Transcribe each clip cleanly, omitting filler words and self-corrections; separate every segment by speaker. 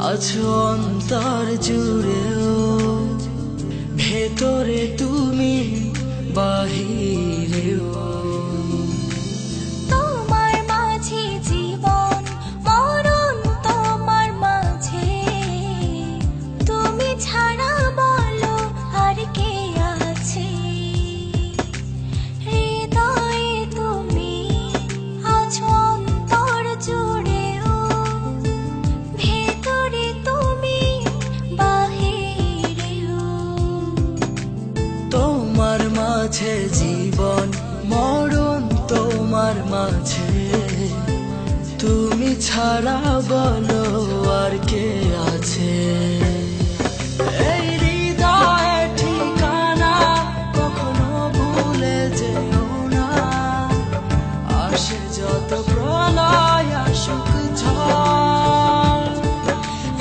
Speaker 1: আছো অন্তর জুড়েও, ভেতরে তুমি বাহিরেও।
Speaker 2: তোমার মাঝে জীবন মরণ, তোমার মাঝে তুমি ছাড়া বলো আর কে আছে? হৃদয়ে তুমি আছো অন্তর জুড়েও, ভেতরে তুমি বাহিরেও।
Speaker 1: তোমার মাঝে জীবন মরণ, তোমার মাঝে তুমি ছাড়া বলো আর কে আছে? এই হৃদয়ে ঠিকানা কখনো ভুলে যেও না, আসে যত প্রলয় আসুক ঝড়।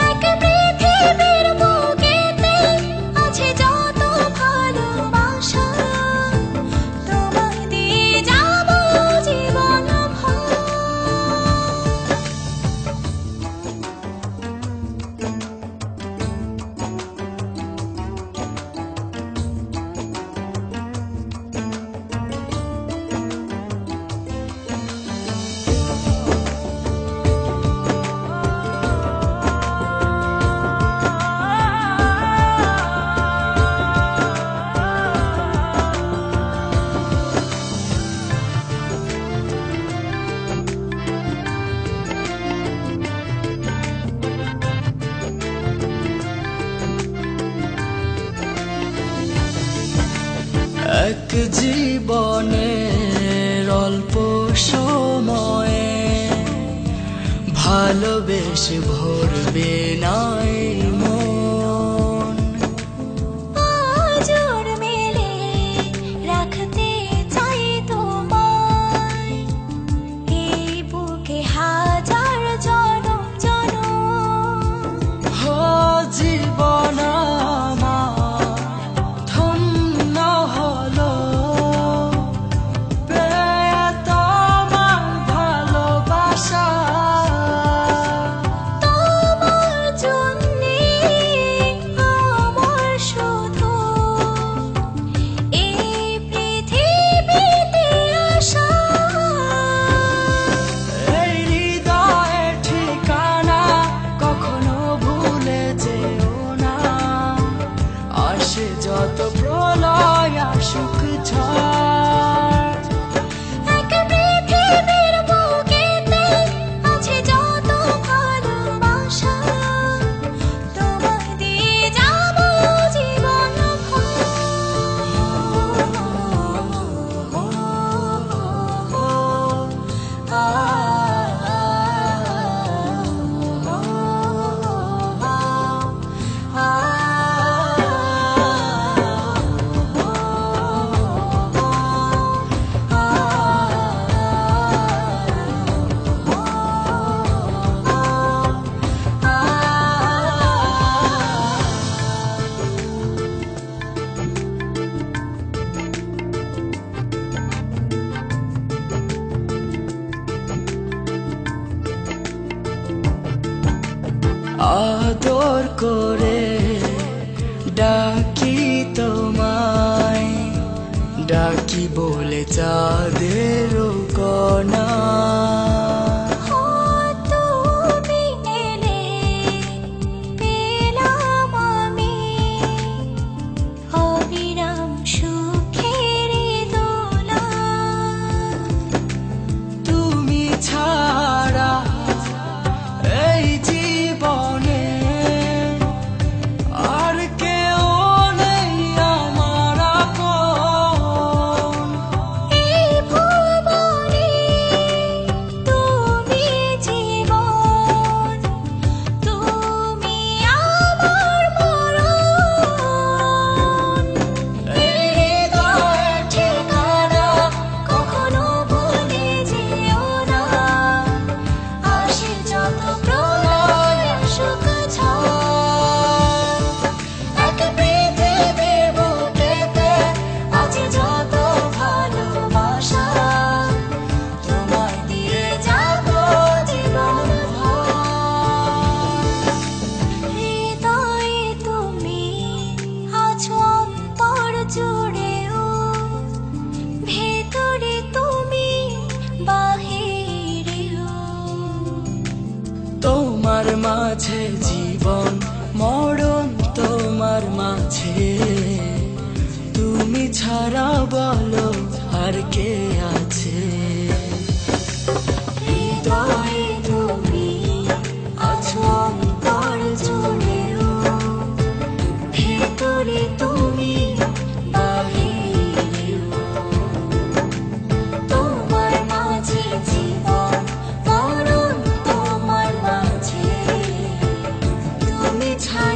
Speaker 2: এক পৃথিবীর বুকেতে আছে যত ভালোবাসা, তোমায় দিয়ে যাব জীবন ভর।
Speaker 1: এক জীবনের অল্প সময়ে ভালোবেসে ভরবে নাই মন।
Speaker 2: আজর মেলে রাখতে চাই তোমায়, এই বুকে হাজার জনম জনম।
Speaker 1: হো জীবন আমার ধন্য হলো, পেয়ে তোমার ভালোবাসা।
Speaker 2: তোমার জন্যে আমার শুধু এই পৃথিবীতে আসা।
Speaker 1: এই হৃদয়ে ঠিকানা কখনো ভুলে যেও না, আসে যত প্রলয় আসুক ঝড়।
Speaker 2: এক পৃথিবীর বুকেতে আছে যত ভালোবাসা, তোমায় দিয়ে যাব জীবন
Speaker 1: আদর করে ডাকি তোমায়, ডাকি বলে চাঁদের কণা।
Speaker 2: তুমি এলে পেলাম আমি অবিরাম সুখের দোলা।
Speaker 1: তুমি ছাড়া এই জীবনে আর কেউ নেই আমার আপন।
Speaker 2: এই ছায়া